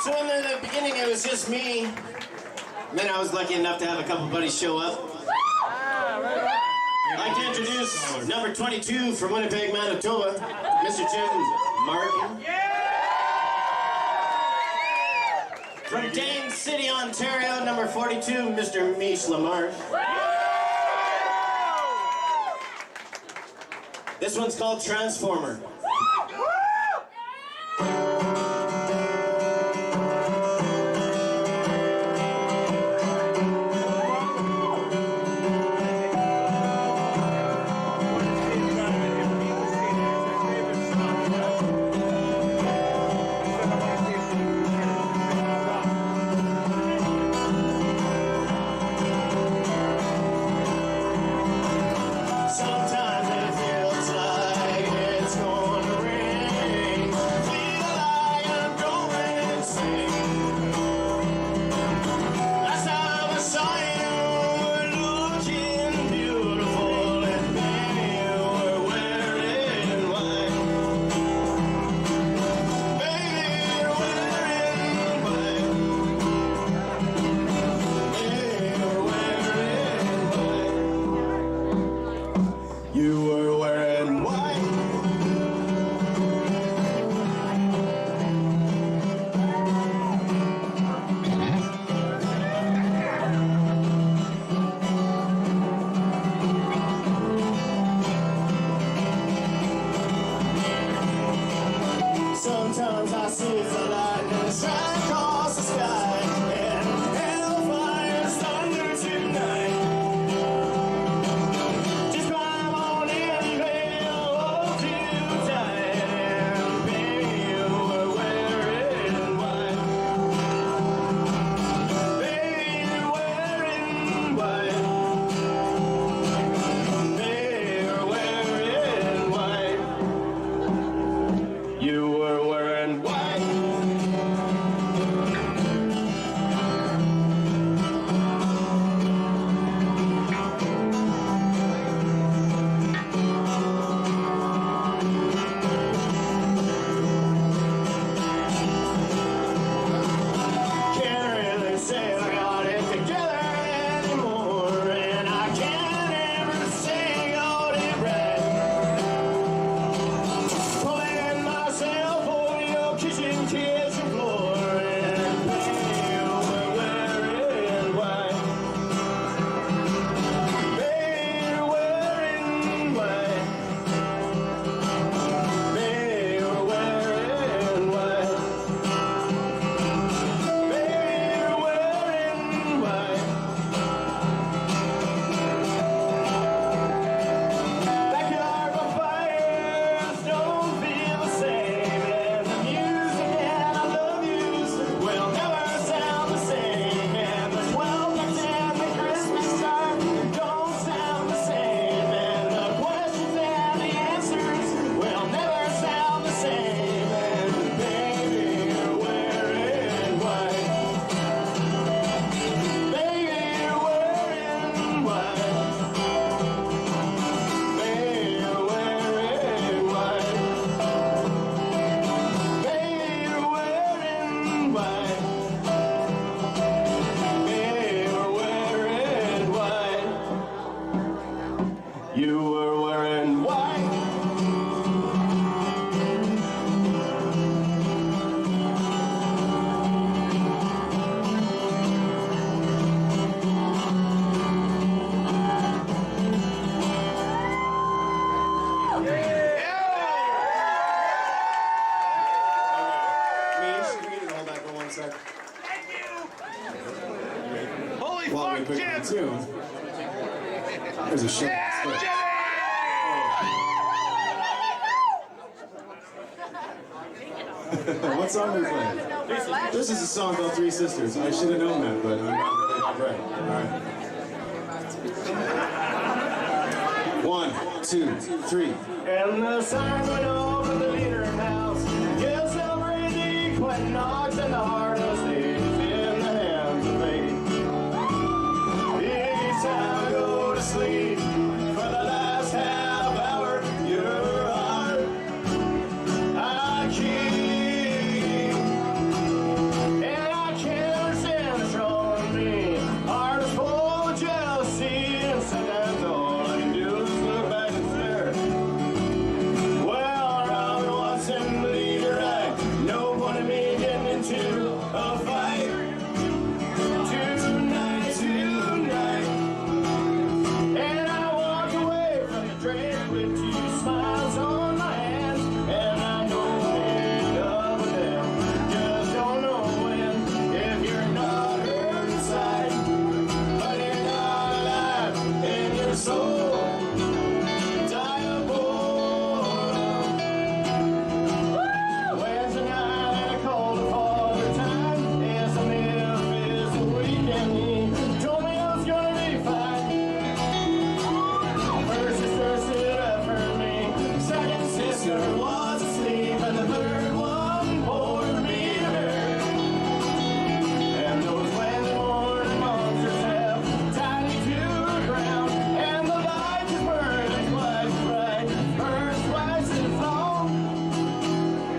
So in the beginning it was just me, and then I was lucky enough to have a couple buddies show up. I'd like to introduce number 22 from Winnipeg, Manitoba, Mr. Jim Martin. From Dane City, Ontario, number 42, Mr. Mish Lamarche. This one's called Transformer. Sometimes I see the lightning strike across the sky, and hellfire's thunder tonight. Just climb on in, baby, hold you tight, and baby, we're wearing white. Baby, you're wearing white. Baby, you're wearing white. You were wearing white. Can't really say I got it together anymore, and I can't ever say I got it right. Pulling myself over your kitchen floor, and baby, we're wearing white. Baby, you're wearing white. Baby, you're wearing white. Baby, you're wearing white. Backyard fires don't feel the same, and the music and I love yous will never sound the same, and the 12 months and the Christmas time don't sound the same, and the questions and the answers will never sound the same, and baby, you're wearing white. Baby, you're wearing white. Baby, you're wearing white. Baby, you're wearing white. Baby, you're wearing white. You were wearing white. Holy While we fuck, pick Jim! the tune, there's a shit. What song are we playing? This is a song called Three Sisters. I should have known that, but I'm not right. All right. 1, 2, 3. And the sign went over the leader house. Yes, every day when knocks and the heart of sleep in the hands of fate. Each time I go to sleep for the last half hour, your heart I keep.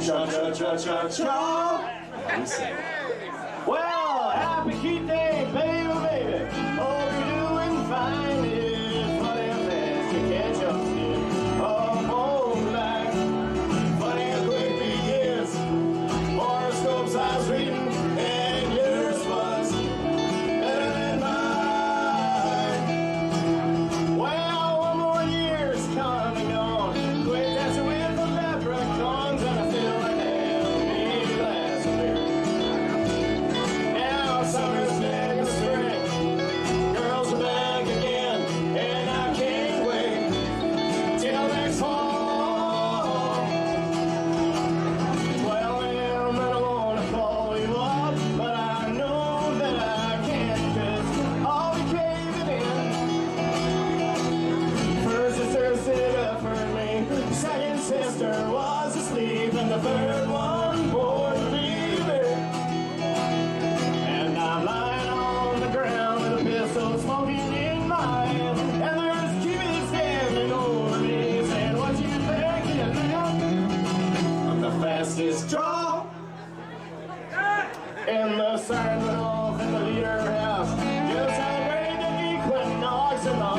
Cha-cha-cha-cha-cha. We sing. Well, happy Keith Day, baby, baby. Hope you're doing fine. It's funny how fast you catch up, kid. Oh, life. Funny how quick it is. Horoscopes I was reading, and yours was better than mine. Well, one more year's come and gone. Quit dancing with the leprechauns, and I feel like having me a glass of beer. Now summer's back in the spring. Girls are back again, and I can't wait till next fall. Well, and I wanna call you up, but I know that I can't, 'cause I'll be caving in. First sister stood up for me, the second sister was asleep, and the third one poured me a beer. And I'm lying on the ground with a pistol smoking in my hand, and there's Jimmy standing over me saying, "What you thinking now?" I'm the fastest draw. And the siren went off in the leader house. Just celebrate the equinox and the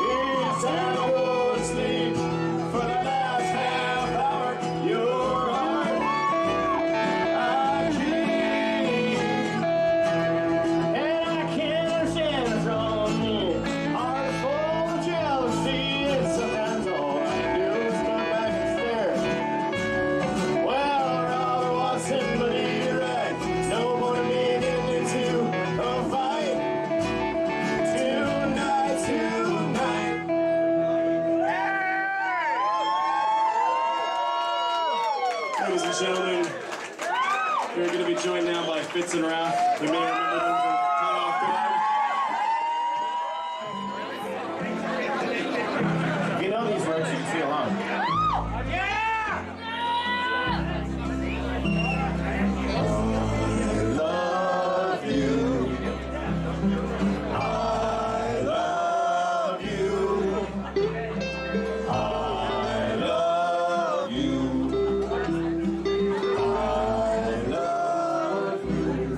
it's time to go to sleep for the last half hour. Your heart I keep, and I can't understand what's wrong with me. Heart is full of jealousy, and sometimes all I do is look back and stare. Well, I'd rather watch somebody right. No point in me getting into a fight. Tonight. Ladies and gentlemen, we're going to be joined now by Fitz and Ralph. We may remember them from Caught Off Guard. If you know these words, you can sing along. I love you. I love you. I love you. I love you.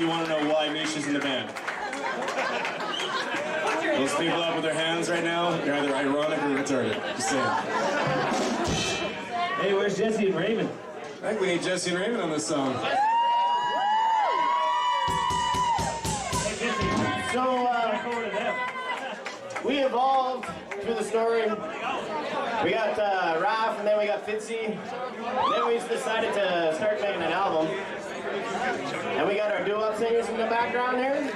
you want to know why Misha's in the band. Those people up with their hands right now, they're either ironic or retarded. Just saying. Hey, where's Jesse and Raymond? I think we need Jesse and Raymond on this song. So, we evolved through the story. We got Raph, and then we got Fitzy. Then we decided to start making an album. And we got our doo-wop singers in the background here.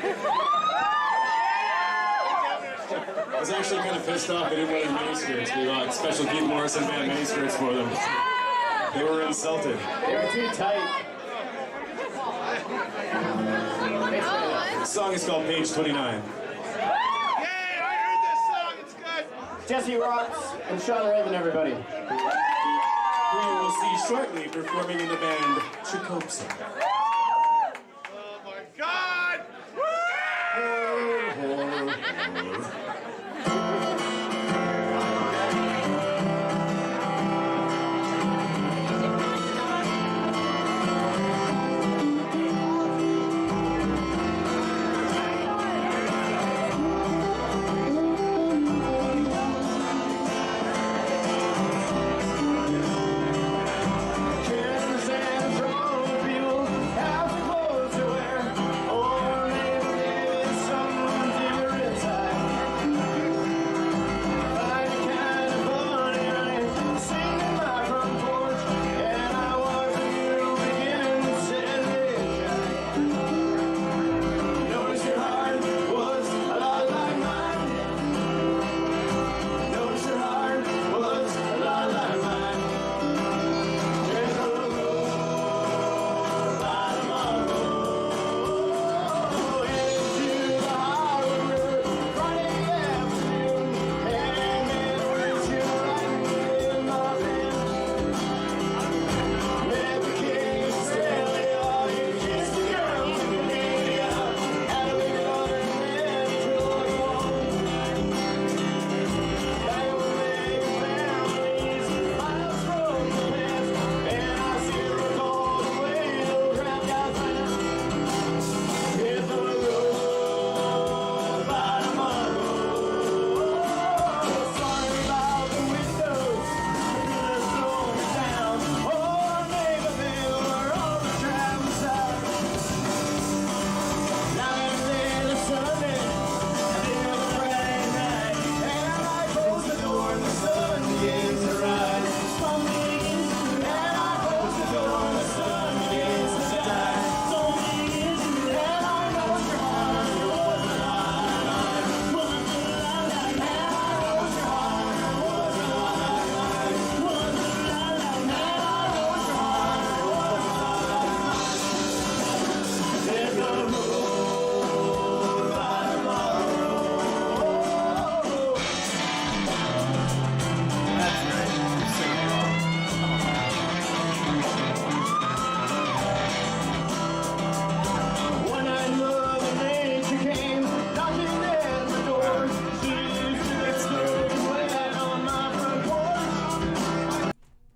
I was actually kind of pissed off they didn't wear miniskirts. We got special Keith Morrison band miniskirts for them. They were insulted. They were too tight. The song is called Page 29. Jesse Rocks and Sean Raven, everybody. Who you will see shortly performing in the band Chicopsa. Oh my God!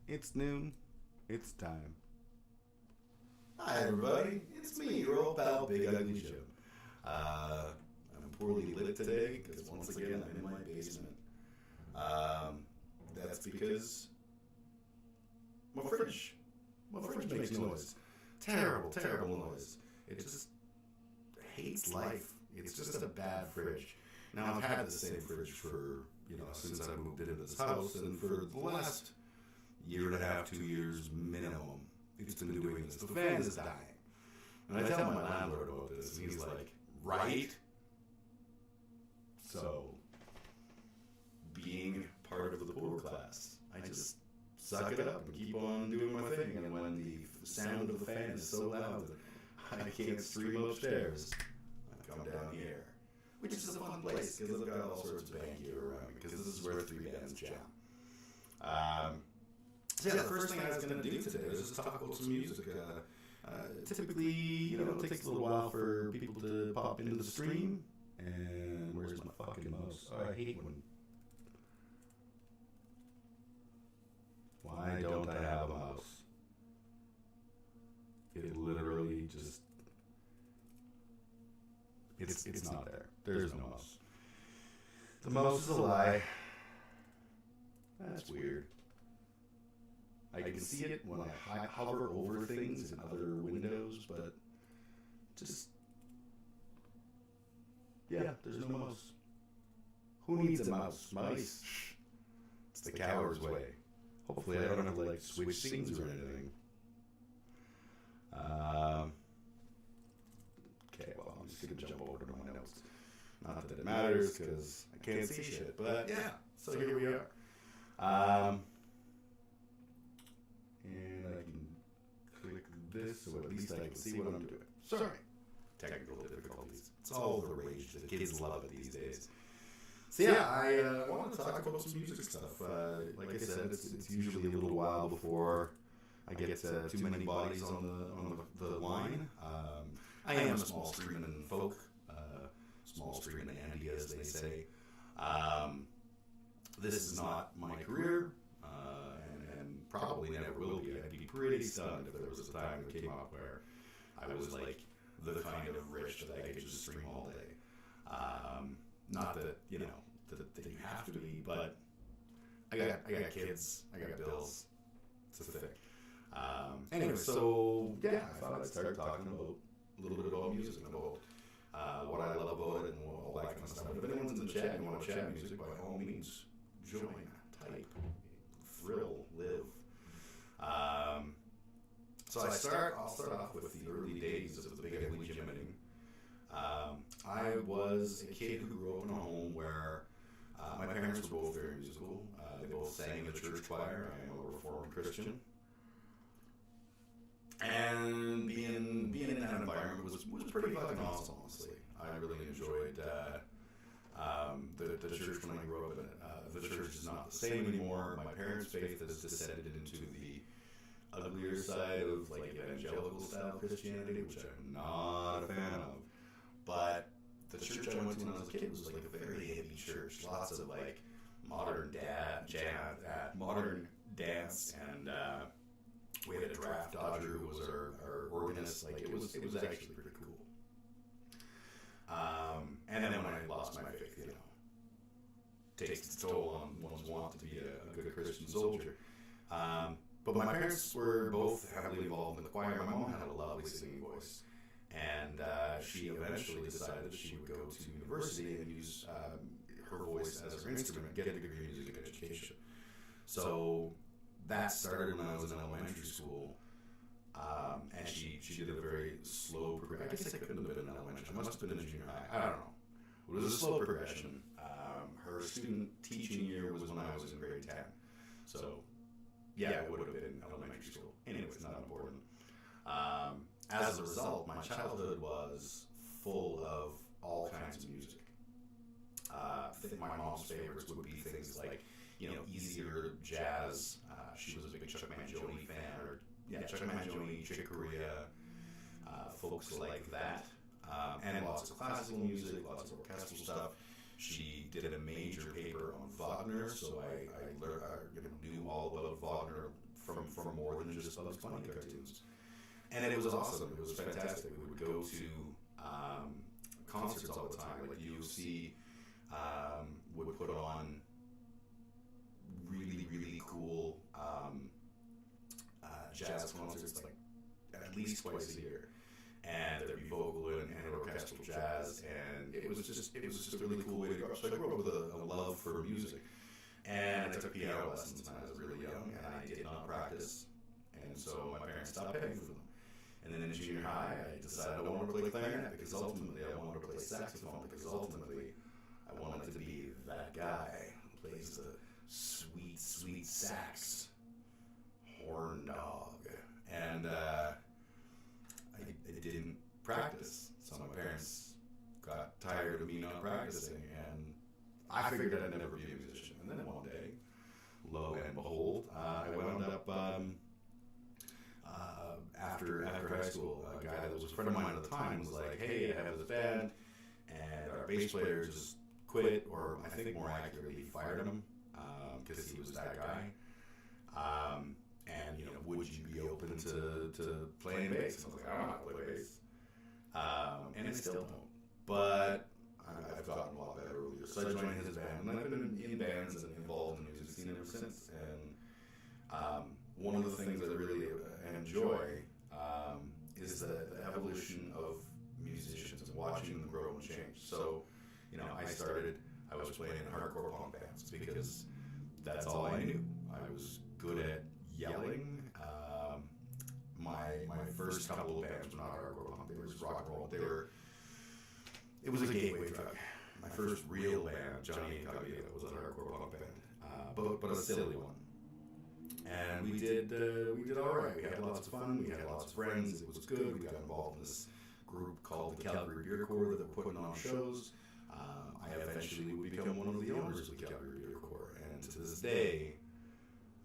It's noon. It's time. Hi, everybody. It's me, your old pal, Big Ugly Jim. I'm poorly lit today because once again I'm in my basement. That's because my fridge makes noise. Terrible noise. It just hates life. It's just a bad fridge. Now I've had the same fridge for, since I moved into this house, and for the last year and a half, 2 years minimum, it's been doing this. The fan is dying. And I tell my landlord about this, and he's like, right? So, being part of the poor class, I just suck it up and keep on doing my thing. And when the sound of the fan is so loud that I can't stream upstairs, I come down here. Which is a fun place, because I've got all sorts of band gear around me, because this is where 3 bands jam. So yeah, the first thing I was going to do today was just talk about some music. Typically, it takes a little while for people to pop into the stream. And where's my fucking mouse? Oh, I hate when... Why don't I have a mouse? It literally just It's not there. There's no mouse. The mouse is a lie. That's weird. I can see it when I hover over things in other windows, but just... yeah, there's no mouse. Who needs a mouse? Mice? It's the coward's way. Hopefully I don't have to, like, switch scenes or anything. Okay, well, I'm just going to jump over to my notes. Not that it matters, because I can't see shit, but yeah, so here we are. And I can click this, so at least I can see what I'm doing. Sorry. Technical difficulties. It's all the rage. The kids love it these days. So yeah, I want to talk about some music stuff. Like I said, it's usually a little while before I get too many bodies on the line. I am a small stream and folk, small stream and Andy, as they say. This is not my career, and probably never will be. I'd be pretty stunned if there was a time that came up where I was like the kind of rich that I could just stream all day. Not that, you know, that you have to be, but I got kids, I got bills. It's a thing. Anyway, so yeah, I thought I'd start talking about a little bit about music and about what I love about it and all that kind of stuff. If anyone's in the chat and you want to chat music, by all means, join, type, thrill, live. So I'll start off with the early days of the Big Ugly Yammering. I was a kid who grew up in a home where my parents were both very musical. They both sang in the church choir. I am a Reformed Christian. And being in that environment was pretty fucking awesome, honestly. I really enjoyed the church when I grew up in it. The church is not the same anymore. My parents' faith has descended into the uglier side of like evangelical style Christianity, which I'm not a fan of. But the church I went to when I was a kid was like a very hippie church. Lots of like modern dance, and we had a draft dodger who was our organist. Like it was actually pretty cool. And then when I lost my faith, you know, takes its toll on one's want to be a good Christian soldier. But my parents were both heavily involved in the choir. My mom had a lovely singing voice. And she eventually decided she would go to university and use her voice as her instrument, get a degree in music education. So that started when I was in elementary school. And she did a very slow progression. I guess I couldn't have been in elementary. I must have been in junior high. I don't know. It was a slow progression. Her student teaching year was when I was in grade 10. So, yeah, it would have been elementary school. Anyways, not important. As a result, my childhood was full of all kinds of music. I think my mom's favorites would be things like, you know, easier jazz. She was a big Chuck Mangione fan, Chuck Mangione, Chick Corea, folks like that. And lots of classical music, lots of orchestral stuff. She did a major paper on Wagner, so I learned, knew all about Wagner from more than just Bugs Bunny cartoons. And it was awesome. It was fantastic. We would go to concerts all the time. Like UC would put on really, really cool jazz concerts, like at least twice a year. And there'd be vocal and orchestral jazz, and it was just a really cool way to grow up. So I grew up with a love for music, and I took piano lessons when I was really young, and I did not practice, and so my parents stopped paying for them. And then in junior high, I decided I wanted to play clarinet because ultimately I wanted to play saxophone because ultimately I wanted to be that guy who plays the sweet, sweet sax, horn dog, and I didn't practice, so my parents got tired of me not practicing, and I figured I'd never be a musician. And then one day, lo and behold, I wound up after high school. A guy that was a friend of mine at the time was like, "Hey, I have this band, and our bass player just quit, or I think more accurately, he fired him because he was that guy." And, you know, would you be open to playing bass? And I was like, I don't know how to play bass. And I still don't. but I've gotten a lot better over the years. So I joined his band, and I've been in bands and involved in the music scene ever since. And one of the things I really enjoy is the evolution of musicians and watching them grow and change. So, I was playing in hardcore punk bands because that's all I knew. I was good at yelling. My first couple of bands were not hardcore punk; they were just rock and roll. It was a gateway drug. My first real band, Johnny Incognito, was a hardcore punk band, but a silly one. And we did all right. We had lots of fun. We had lots of friends. It was good. We got involved in this group called the Calgary Beer Corps that were putting on shows. I eventually would become one of the owners of the Calgary Beer Corps, and to this day,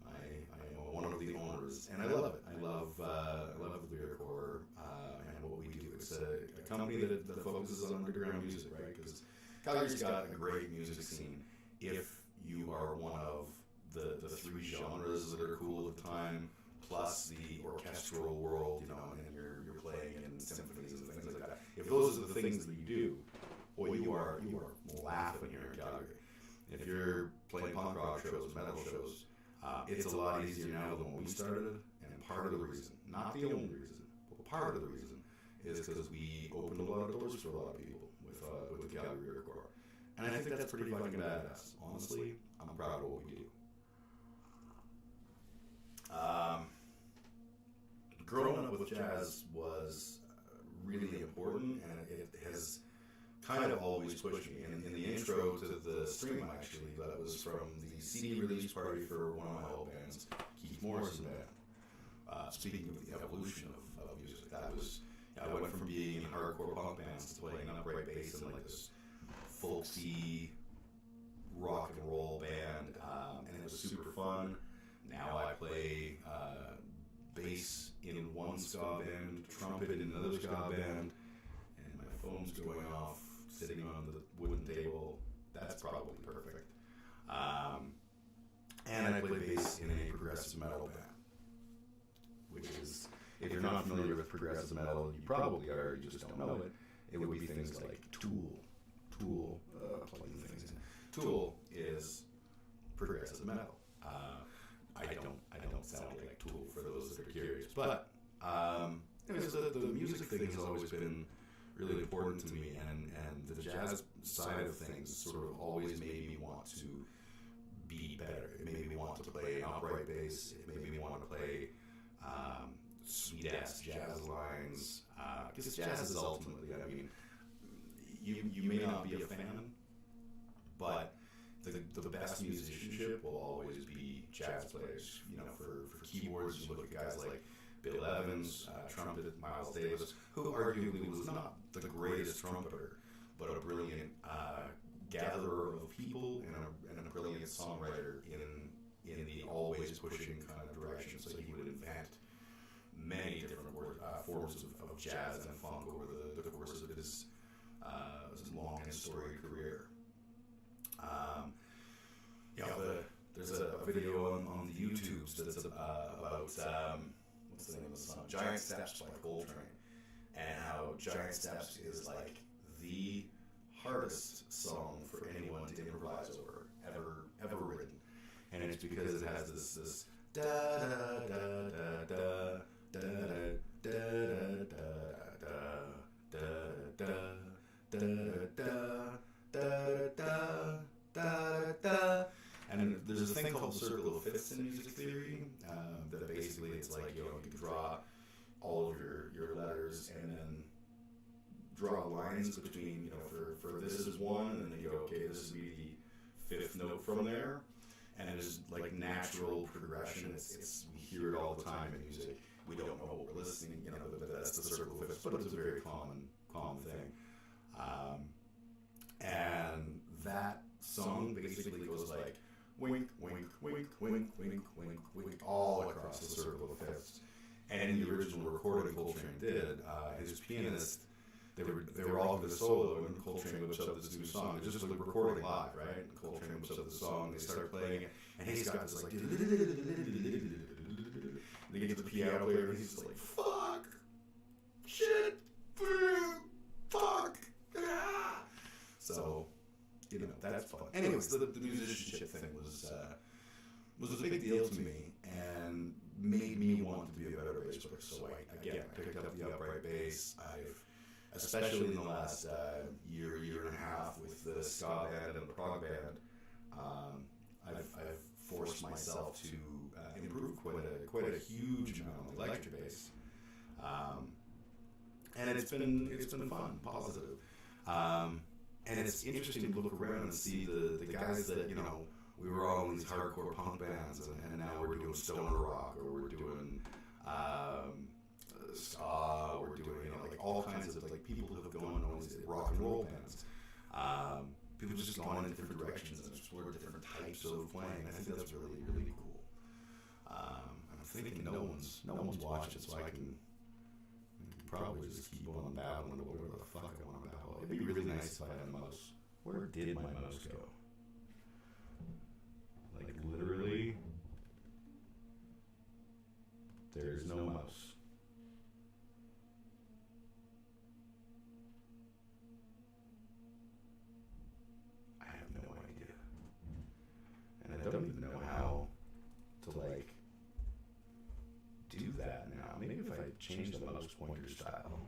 I am one of the owners, and I love it. I love the Beer Corps and what we do. It's a company that focuses on underground music, right? Because Calgary's got a great music scene. If you are one of the three genres that are cool at the time, plus the orchestral world, and you're playing in symphonies and things like that. If those are the things that you do, boy, you are laughing here in Calgary. If you're playing punk rock shows, metal shows, it's a lot easier now than when we started. And part of the reason, not the only reason, but part of the reason, is because we opened a lot of doors for a lot of people with the Calgary Beer Corps. And I think that's pretty fucking badass. Honestly, I'm proud of what we do. Growing up with jazz was really important, and it has kind of always pushed me. In the intro to the stream, actually, that was from the CD release party for one of my old bands, Keith Morrison Band. Speaking of the evolution of music, I went from being in hardcore punk bands to playing upright bass in like this folksy rock and roll band, and it was super fun. Now I play bass in one ska band, trumpet in another ska band, and my phone's going off sitting on the wooden table. That's probably perfect. And I play bass in a progressive metal band, which is, if you're not familiar with progressive metal, you probably are, you just don't know it. It would be things like Tool, plugging things in. Tool is progressive metal. I don't sound like Tool for those that are curious, but anyways, the music thing has always been really important to me, and the jazz side of things sort of always made me want to be better. It made me want to play an upright bass. It made me want to play sweet ass jazz lines, because jazz is ultimately, you may not be a fan, but the best musicianship will always be jazz players. For keyboards, you look at guys like Bill Evans, trumpet Miles Davis, who arguably was not the greatest trumpeter, but a brilliant gatherer of people and a brilliant songwriter in the always pushing kind of direction. So he would invent many different forms of jazz and funk over the course of his long and storied career. There's a video on the YouTubes that's about what's the name of the song? Giant Steps by Coltrane, and how Giant Steps is like the hardest song for anyone to improvise over ever written, and it's because it has this da da da da da da da da da da da. And there's a thing called the circle of fifths in music theory, that basically it's like, you draw all of your letters and then draw lines between, for this is one, and then you go, okay, this would be the fifth note from there, and it's like natural progression. We hear it all the time in music. We don't know what we're listening, but that's the circle of fifths, but it's a very common thing. And that song basically goes like, wink, wink, wink, wink, wink, wink, wink, all across the circle of fifths. And in the original recording Coltrane did, his pianist, they were all going to solo, and Coltrane whips up this new song. They're just like recording live, right? And Coltrane whips up the song, they start playing it, and he's got this like, they get to the piano player, and he's just like, fuck, shit, fuck, So, you know, that's fun. Anyways, the musicianship thing was a big deal to me and made me want to be a better bass player. So I picked up the upright bass. Especially in the last year and a half with the ska band and the prog band, I've forced myself to improve quite a huge amount on the electric bass, and it's been fun, positive, and it's interesting to look around and see the guys that, you know, we were all in these hardcore punk bands, and now we're doing stoner rock, or we're doing ska, we're doing, you know, like all kinds of, like, people who have gone on all these rock and roll bands. People have just gone in different directions and explored different types of playing. I think that's really, really cool. I'm thinking no one's watching, so I can probably just keep on babbling about whatever the fuck I want to babble. It'd be really nice if I had a mouse. Where did my mouse go? Like, literally, there's no mouse. I have no idea. And I don't even know how to, like, do that now. Maybe if I change the mouse pointer style.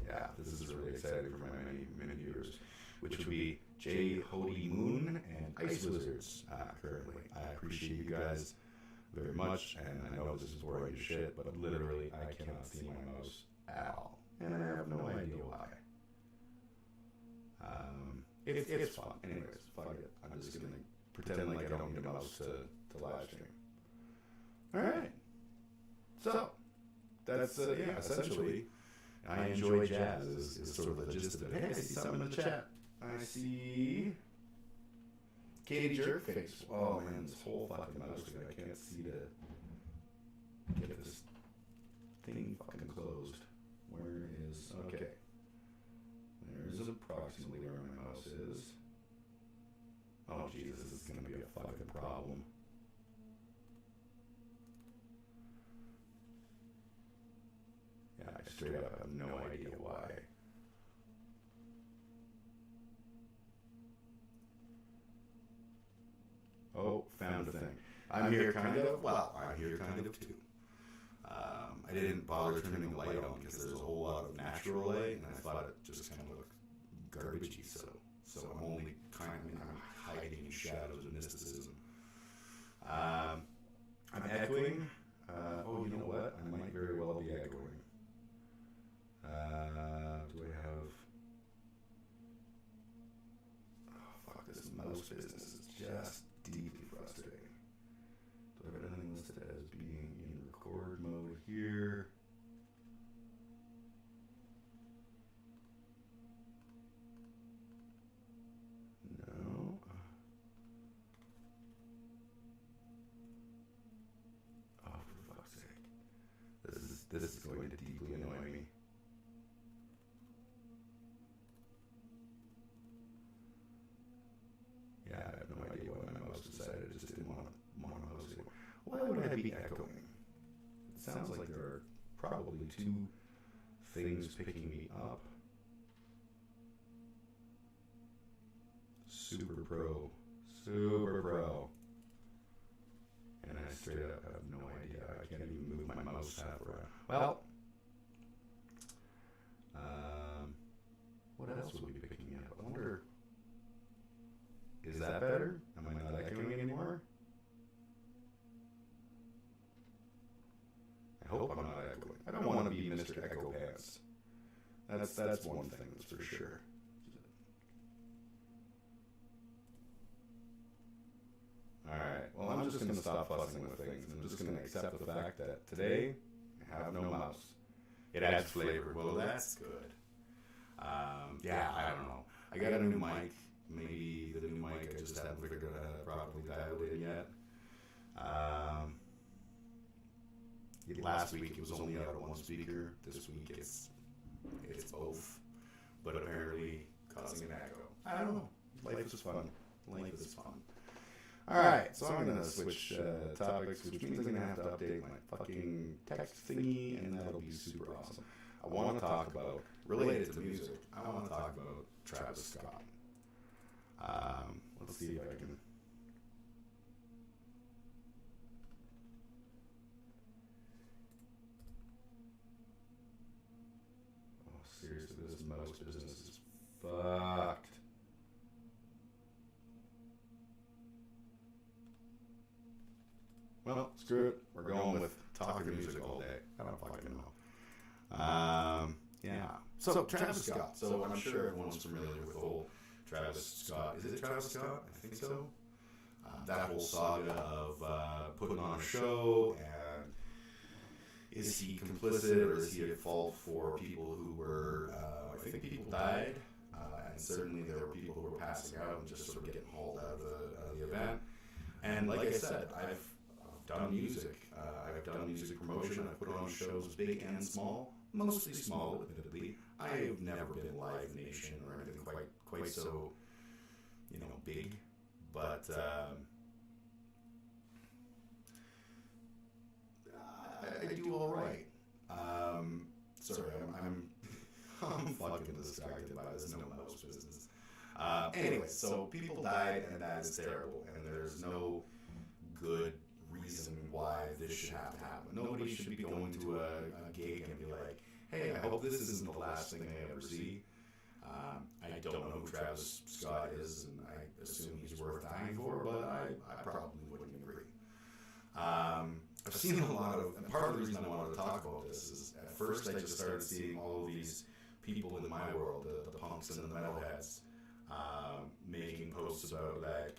Yeah, this is really exciting for my many viewers, which would be J. Hody Moon and Ice Wizards currently. I appreciate you guys very much, and I know this is boring as shit, but literally I cannot see my mouse at all, and I have no idea why. It's fun. Anyways, fuck it. I'm just gonna pretend like I don't need a mouse to live stream. All right. So that's essentially. I enjoy jazz is sort of the gist of it. Hey, I see something in the chat. I see Katie Jerkface. Oh man, this whole fucking mouse thing, I can't see to get this thing fucking closed. Where is, okay. There's approximately where my mouse is. Oh Jesus, this is gonna be a fucking problem. Yeah, I straight up have no idea why. Oh, found a thing. I'm here kind of. Well, I'm here kind of too. I didn't bother turning the light on because there's a whole lot of natural light, and I thought it just kind of looked garbagey. So I'm only kind of, I'm hiding in shadows of mysticism. I'm echoing. Oh, you know what? I might very well be echoing. Do I have... Oh, fuck, this mouse business is just deeply frustrating. Do I have anything listed as being in record mode here? No. Oh, for fuck's sake. This is going to deeply annoy me. Yeah, I have no idea why my mouse decided it just didn't want to mouse anymore. Why would I be echoing? It sounds like there are probably two things picking me up. Super pro. And I straight up have no idea. I can't even move my mouse half around. Well, what else would be picking me up? I wonder... Is that better? Am I not echoing anymore? I hope I'm not echoing. I don't want to be Mr. Echo Pants. That's one thing that's for sure. Alright, well I'm just going to stop fussing with things, and I'm just going to accept the fact that today I have no mouse. It adds flavor. Well, that's good. Yeah, I don't know. I got a new mic. Maybe the new mic, I just haven't figured out how to properly dial it in yet. Last week it was only out of one speaker. This week it's both, but apparently causing an echo. I don't know. Life is fun. Alright, so I'm gonna switch topics, which means I'm gonna have to update my fucking text thingy, and that'll be super awesome. I want to talk about, related to music, I want to talk about Travis Scott. Let's see if I can. Oh, seriously, this mouse business is fucked. Well, screw it. We're going with talking music all day. I don't fucking know. Yeah. So, Travis Scott. So, I'm sure everyone's familiar with the whole Travis Scott. Is it Travis Scott? I think so. That whole saga of putting on a show, and is he complicit or is he at fault for people who were, I think people died, and certainly there were people who were passing out and just sort of getting hauled out of the event. And like I said, I've done music. I've done music promotion. I've put on shows big and small, mostly small, admittedly. I have never been Live Nation or anything quite so, big. But I do all right. Sorry, I'm fucking distracted by this no mouse business. Anyway, so people died, and that is terrible, and there's no good reason why this should have to happen. Nobody should be going to a gig and be like, hey, I hope this isn't the last thing I ever see. I don't know who Travis Scott is, and I assume he's worth dying for, but I probably wouldn't agree. I've seen a lot of, and part of the reason I wanted to talk about this is at first I just started seeing all of these people in my world, the punks and the metalheads, making posts about like,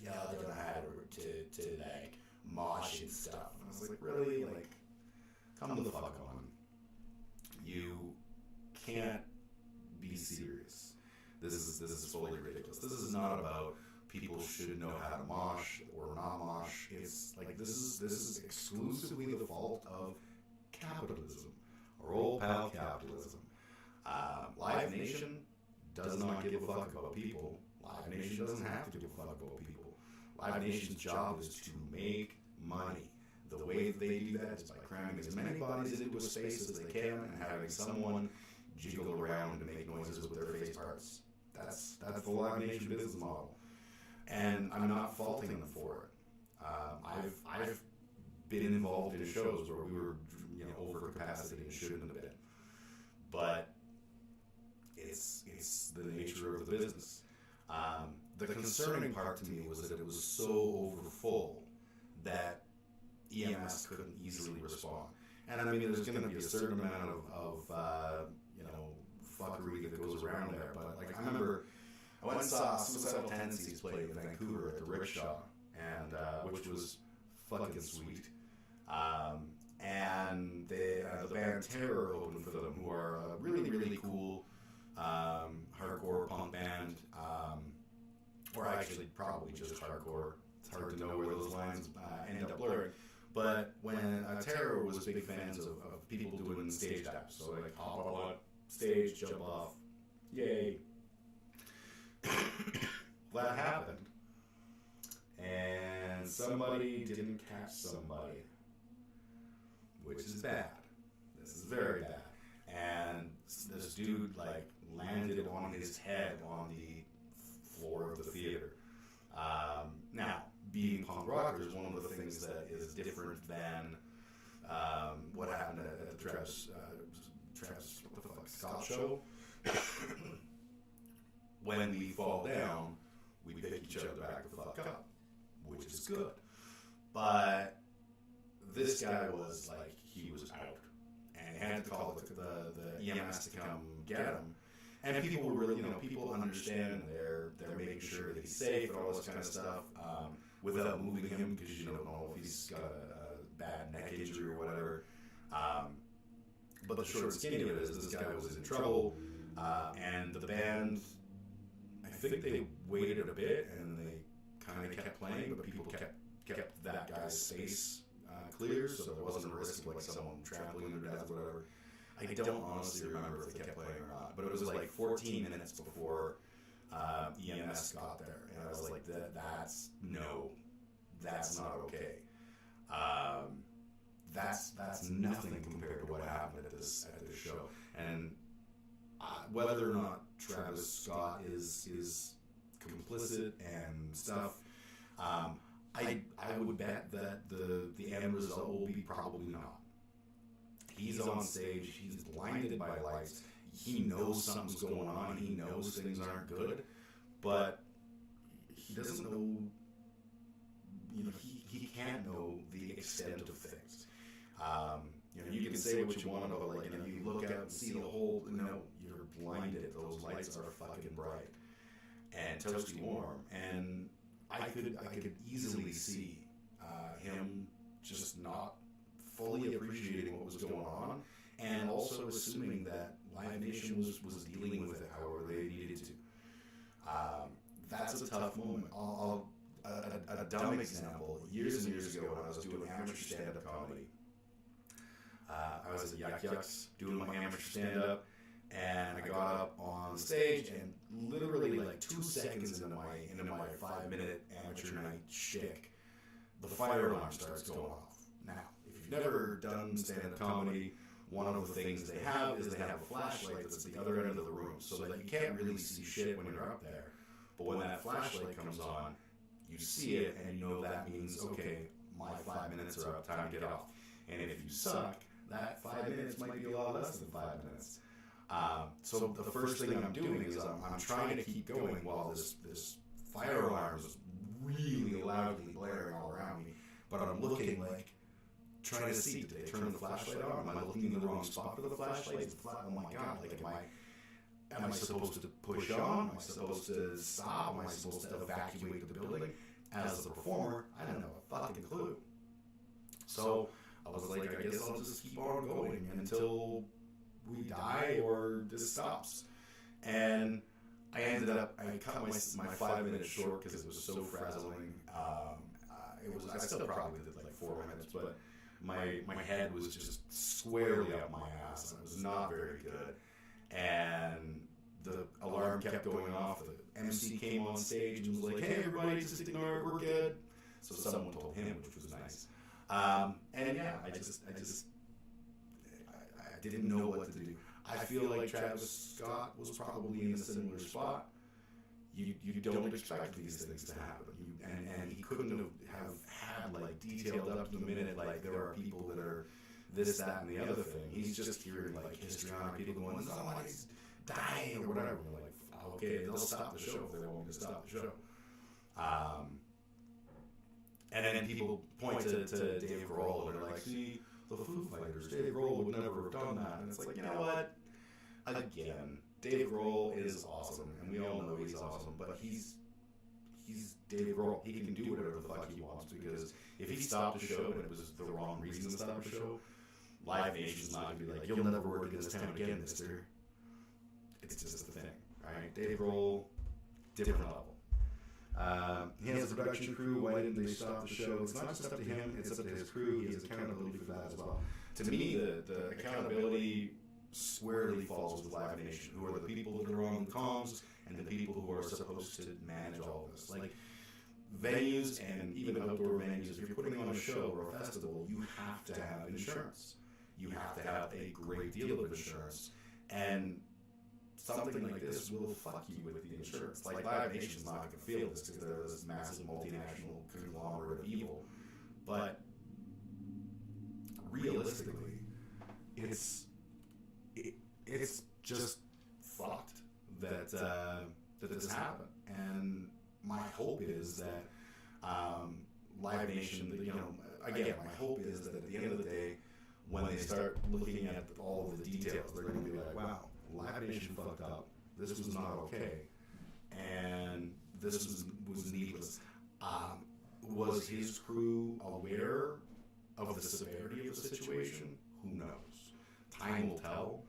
yeah, they're gonna have to like mosh and stuff. And I was like, really? Like, come the fuck on. You can't be serious. This is fully ridiculous. This is not about people should know how to mosh or not mosh. It's like this is exclusively the fault of capitalism, our old pal capitalism. Live Nation does not give a fuck about people. Live Nation doesn't have to give a fuck about people. Live Nation's job is to make money. The way they do that is by cramming as many bodies into a space as they can and having someone jiggle around and make noises with their face parts. That's the Live Nation business model. And I'm not faulting them for it. I've been involved in shows where we were, over capacity and shouldn't have been. But it's the nature of the business. The concerning part to me was that it was so overfull that EMS couldn't easily respond. And I mean, there's going to be a certain amount of fuckery that goes around there. But like, I remember I went and saw Suicidal Tendencies play in Vancouver at the Rickshaw, and which was fucking sweet. And the band Terror opened for them, who are a really, really cool hardcore punk band, or actually probably just hardcore. It's hard to know where those lines end up blurring. But when Terror was big fans of people doing stage dives, so like hop on stage, jump off, yay. That happened, and somebody didn't catch somebody, which is bad. This is very bad. And this dude like landed on his head on the floor of the theater. Now, being punk rockers, one of the things that is different than what happened at the Travis what the fuck, Scott show. When we fall down, we pick each other back the fuck up, which is good. But this guy was like, he was out, and had to call the EMS to come get him. And people were really, people understand, they're making sure that he's safe and all this kind of stuff, without moving him, because you don't know if he's got a bad neck injury or whatever. But the short and skinny of it is, this guy was in trouble, and the band, I think they waited a bit and they kind of kept playing, but people kept that guy's space clear, so there wasn't a risk of like someone trampling or death or whatever. I don't honestly remember if they kept playing or not, but it was like 14 minutes before EMS got there, and I was like, that's no. that's not okay. That's nothing compared to what happened at this show. And whether or not Travis Scott is complicit and stuff, I would bet that the end result will be probably not. He's on stage, he's blinded by lights, he knows something's going on, he knows things aren't good, but he doesn't know, he can't know the extent of things. You can say what you want about, like, you look out and see the whole, you're blinded, those lights are fucking bright and toasty warm, and I could easily see him just not fully appreciating what was going on, and also assuming that Live Nation was dealing with it however they needed to. That's a tough moment. A dumb example, years and years ago when I was doing amateur stand-up comedy, I was at Yuck Yucks doing my amateur stand-up, and I got up on stage, and literally like 2 seconds into my 5-minute amateur night shtick, the fire alarm starts going off. Now, if you've never done stand-up comedy, one of the things they have is they have a flashlight that's at the other end of the room, so that you can't really see shit when you're up there. But when that flashlight comes on, you see it, and you know that means, okay, my 5 minutes are up, time to get off. And if you suck, that 5 minutes might be a lot less than 5 minutes. So the first thing I'm doing is I'm trying to keep going while this fire alarm is really loudly blaring all around me. But I'm looking, like, trying to see, did they turn the flashlight on? Am I looking in the wrong spot for the flashlight? Oh my God, like, am I supposed to push on? Am I supposed to stop? Am I supposed to evacuate the building? As the performer, I don't know a fucking clue. So I was like, I guess I'll just keep on going until we die or this stops. And I cut my 5 minutes short because it was so frazzling. I still probably did like 4 minutes, but my head was just squarely up my ass, and it was not very good. And the alarm kept going off. The MC came on stage and was like, "Hey, everybody, just ignore it. We're good." So someone told him, which was nice. And yeah, I didn't know what to do. I feel like Travis Scott was probably in a similar spot. You don't expect these things to happen. And he couldn't have had like detailed up to the minute, like there are people that are this, that, and the other thing. He's just hearing like histrionic people going, somebody's dying or whatever. We're like, okay, they'll stop the show if they want me to stop the show. And then people point to Dave Grohl and they're like, see, the Foo Fighters, Dave Grohl would never have done that. And it's like, you know what? Again, Dave Grohl is awesome, and we all know he's awesome, but he's Dave Grohl. He can do whatever the fuck he wants, because if he stopped the show and it was the wrong reason to stop the show, Live Nation's not going to be like, you'll never work in this town again, mister. It's just the thing, right? Dave Grohl, different level. He has a production crew. Why didn't they stop the show? It's not just up to him, it's up to his crew. He has accountability for that as well. To me, the accountability squarely falls with Live Nation, who are the people that are on the comms and the people who are supposed to manage all of this. Like, venues and even outdoor venues, if you're putting on a show or a festival, you have to have insurance. You have to have a great deal of insurance. And something like this will fuck you with the insurance. Like, Live Nation's not going to feel this because they're this massive multinational conglomerate of evil. But realistically, it's just fucked that this happened. And my hope is that Live Nation, again, my hope is that at the end of the day, when they start looking at all of the details, they're going to be like, wow, Live Nation fucked up. This was not okay. And this was needless. Was his crew aware of the severity of the situation? Who knows? Time will tell.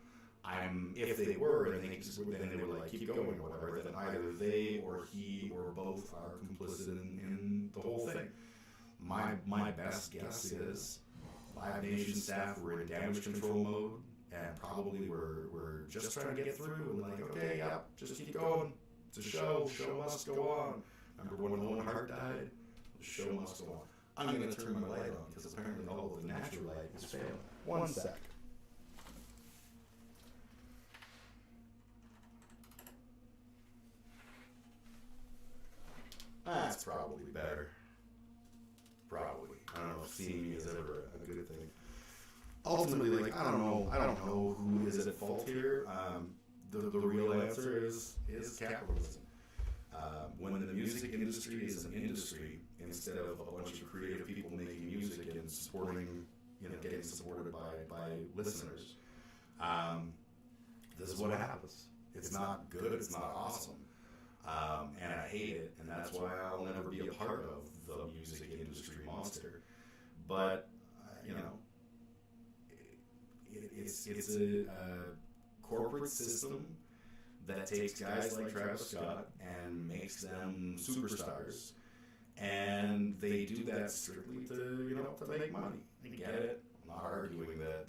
If they were, and then they were like, keep going or whatever, then either they or he or both are complicit in the whole thing. My best guess is Live Nation staff were in damage control mode and probably were just trying to get through and like, okay, yeah, just keep going. It's a show. Show must go on. Remember when Owen Hart died? The show must go on. I'm going to turn my light on because apparently all of the natural light is failing. One sec. That's probably better. Probably. I don't know if seeing me is ever a good thing. Ultimately, like, I don't know who is at fault here. The real answer is capitalism. When the music industry is an industry instead of a bunch of creative people making music and supporting, getting supported by listeners, this is what happens. It's not good. It's not awesome. And I hate it, and that's why I'll never be a part of the music industry monster. But it's a corporate system that takes guys like Travis Scott and makes them superstars, and they do that strictly to make money. I get it. I'm not arguing that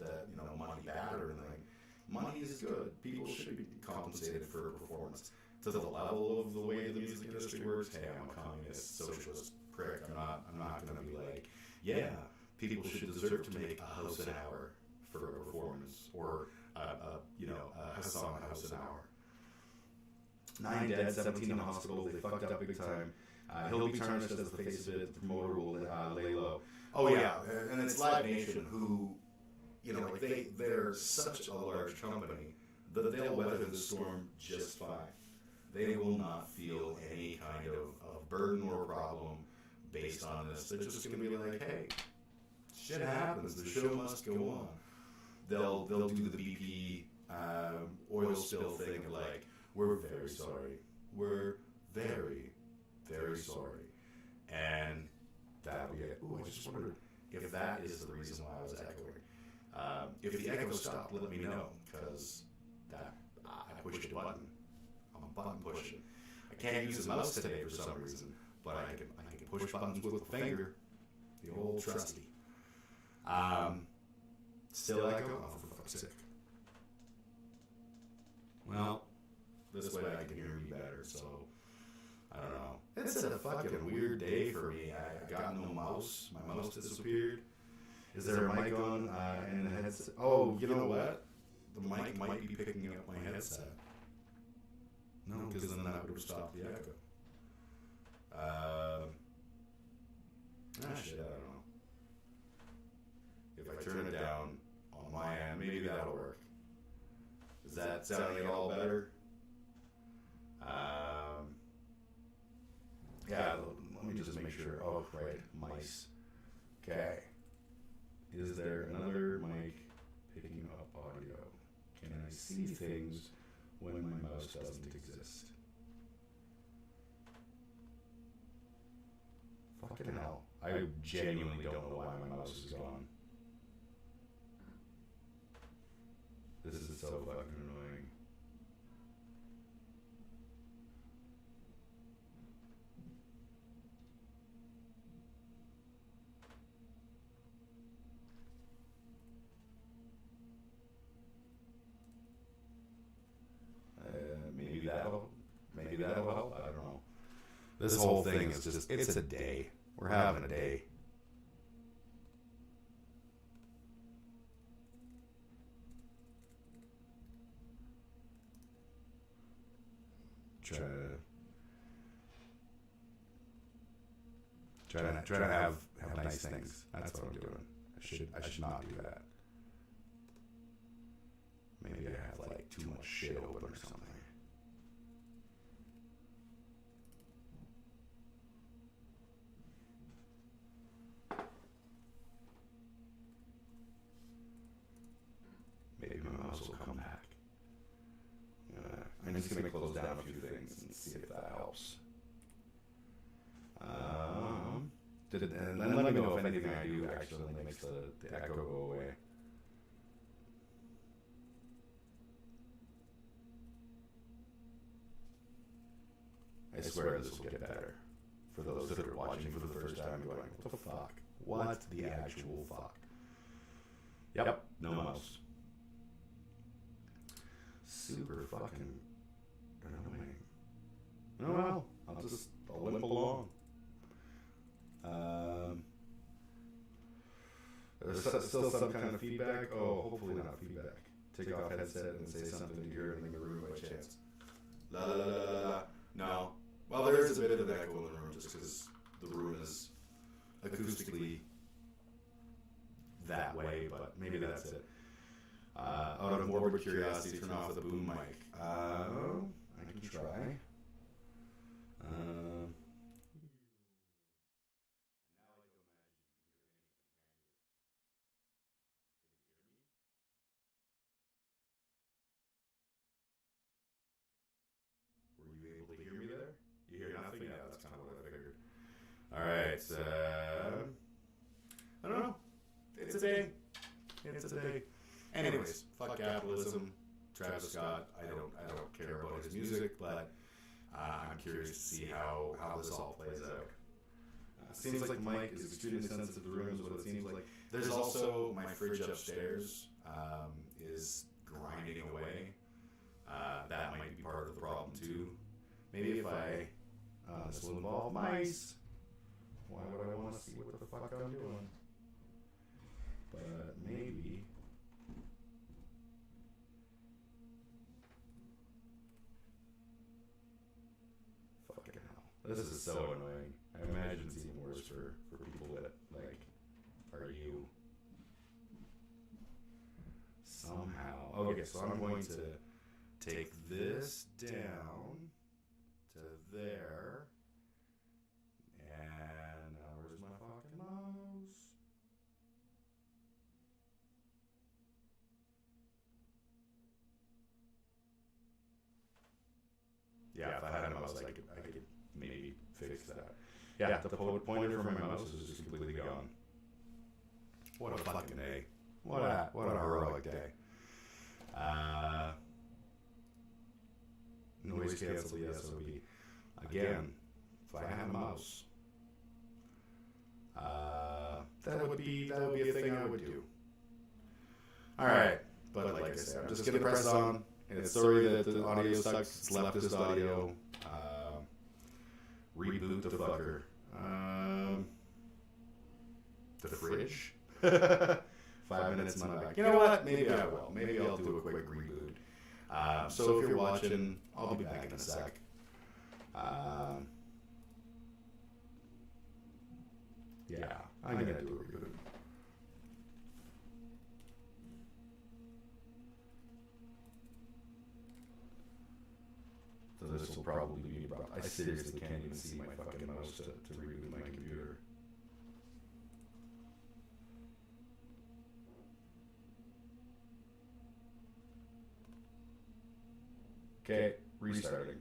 money bad or anything. Money is good. People should be compensated for a performance. To the level of the way the music industry works, hey, I'm a communist, socialist prick. I'm not going to be like, yeah, people should deserve to make a house an hour for a performance, or a song a house an hour. 9 dead, 17 in the hospital. They fucked up big time. He'll be tarnished as the face of it. The promoter will lay low. Oh yeah, and it's Live Nation who, they're such a large company that they'll weather the storm just fine. They will not feel any kind of burden or problem based on this. They're just going to be like, hey, shit happens. The show must go on. They'll do the BP oil spill thing of like, we're very sorry. We're very, very sorry. And that'll be it. Ooh, I just wondered if that is the reason why I was echoing. If the echo stopped, let me know, because I pushed a button. I'm a button pushing. I can't use a mouse today for some reason, but I can push buttons with a finger. The old trusty. Still echo? Oh, for fuck's sake. Well, this way I can hear me better, so I don't know. It's a fucking weird day for me. I got no mouse. My mouse disappeared. Is there a mic on and a headset? Oh, you know what? The mic might be picking up my headset. No, because then that would have stopped the echo. Shit, I don't know. If I turn it down on my end, maybe that'll work. Is that sounding at all better? Yeah, let me just make sure. Oh, right, mice. Okay. Is there another mic picking up audio? Can I see things when my mouse doesn't exist? Fucking hell. I genuinely don't know why my mouse is gone. This is so fucking annoying. Maybe that'll help. I don't know. This whole thing is just, it's a day. We're having a day. Try to have nice things. That's what I'm doing. I should not do that. Maybe I have like too much shit open or something. Maybe my mouse will come back. I'm just going to close down a few things and see if that helps. And then let me know if anything I do actually makes the echo go away. I swear this will get better. For those that are watching for the first time going, what the fuck? What the actual fuck? Yep, no mouse. Super fucking annoying. Oh well, I'll limp along. There's still some kind of feedback. Oh, hopefully not feedback. Take off headset and say something to hear anything in the room by chance. La la la la la. No. Well, there is a bit of echo in the room just because the room is acoustically that way, but maybe that's it. Out of morbid curiosity, turn off the boom mic. I can try. Were you able to hear me there? You hear nothing? Yeah, that's kind of what I figured. Alright, I don't know. It's a day. It's a day. Anyways, fuck capitalism. Travis Scott, I don't care about his music, but I'm curious to see how this all plays out. Seems like Mike is extremely sensitive to rooms, what it seems like. There's also my fridge upstairs is grinding away. That might be part of the problem too. Maybe if I this will involve mice. Why would I want to see what the fuck I'm doing? But maybe. Fucking hell. This is so annoying. I imagine it's even worse for people that, like, are you. Somehow. Okay, so I'm going to take this down to there. And now where's my fucking mouse? Yeah, if I had a mouse, I could maybe fix that. Yeah, the pointer from my mouse is just completely gone. What a fucking day. What a heroic day. Noise cancel the SOB. Again, if I had a mouse, that would be a thing I would do. Alright, but like I said, I'm just gonna press on. And it's sorry that the audio sucks. It's leftist audio. Reboot the fucker. The fridge. 5 minutes in my back. You know what? Maybe I will. Maybe I'll do a quick reboot. So if you're watching, I'll be back in a sec. Yeah, I'm gonna do a reboot. So this will probably be about. I seriously can't even see my fucking mouse to reboot my computer. Okay, restarting.